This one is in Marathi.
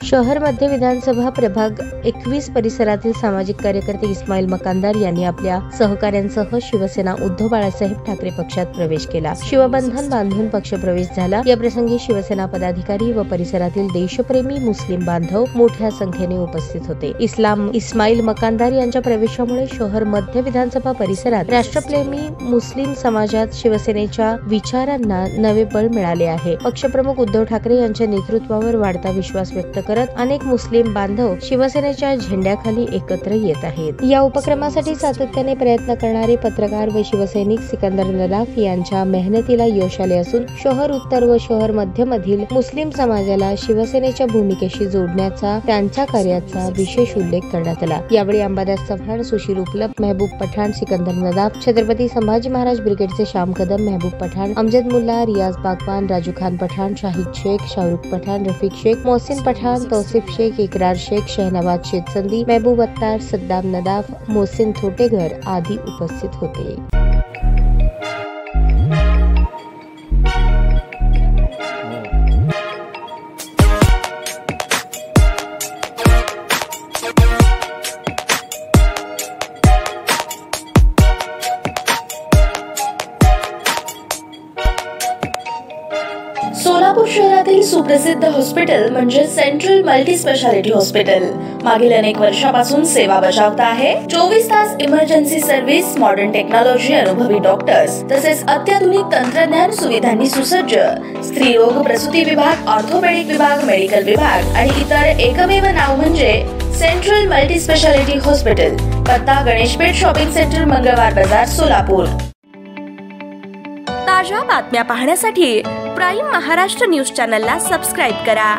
शहर मध्य विधानसभा प्रभाग 21 परिसरातील सामाजिक कार्यकर्ते इस्माईल मकानदार यांनी आपल्या सहकाऱ्यांसह शिवसेना उद्धव बाळासाहेब ठाकरे पक्षात प्रवेश केला। शिवबंधन बांधून पक्षप्रवेश झाला। या प्रसंगी शिवसेना पदाधिकारी व परिसरातील देशप्रेमी मुस्लिम बांधव मोठ्या संख्येने उपस्थित होते। इस्माईल मकानदार यांच्या प्रवेशामुळे शहर मध्य विधानसभा परिसरात राष्ट्रप्रेमी मुस्लिम समाजात शिवसेनेच्या विचारांना नवे बळ मिळाले आहे। पक्षप्रमुख उद्धव ठाकरे यांच्या नेतृत्वावर वाढता विश्वास व्यक्त करत अनेक मुस्लिम बांधव शिवसेनेच्या झेंड्याखाली एकत्र येत आहेत। या उपक्रमासाठी सातत्याने प्रयत्न करणारे पत्रकार व शिवसैनिक सिकंदर नदाफ यांच्या मेहनतीला यश आले असून शहर उत्तर व शहर मध्य मधील मुस्लिम समाजाला शिवसेनेच्या भूमिकेशी जोडण्याचा त्यांच्या कार्याचा विशेष उल्लेख करण्यात आला। यावेळी अंबादास चव्हाण, सुशील उपलब्ध, महबूब पठाण, सिकंदर नदाफ, छत्रपती संभाजी महाराज ब्रिगेडचे श्याम कदम, महबूब पठाण, अमजद मुल्ला, रियाज बागवान, राजू खान पठाण, शाहिद शेख, शाहरुख पठाण, रफीक शेख, मोहसिन पठाण, तौसिफ शेख, इकरार शेख, शहनवाज शेखसंदी, महबूब अत्तार, सद्दाम नदाफ, मोहसिन थोटेघर आदी उपस्थित होते। सोलापूर शहरातील सुप्रसिद्ध हॉस्पिटल म्हणजे सेंट्रल मल्टी स्पेशालिटी हॉस्पिटल मागील अनेक वर्षापासून सेवा बजावत आहे। 24 तास इमर्जन्सी सर्व्हिस, मॉडर्न टेक्नॉलॉजी, अनुभवी डॉक्टर्स तसेच अत्याधुनिक तंत्रज्ञान सुविधांनी सुसज्ज स्त्रीरोग प्रसूती विभाग, ऑर्थोपेडिक विभाग, मेडिकल विभाग आणि इतर एकमेव नाव म्हणजे सेंट्रल मल्टी स्पेशालिटी हॉस्पिटल। पत्ता गणेशपेठ शॉपिंग सेंटर, मंगळवार बाजार, सोलापूर। ताज्या बातम्या पाहण्यासाठी प्राईम महाराष्ट्र न्यूज चॅनलला सबस्क्राईब करा।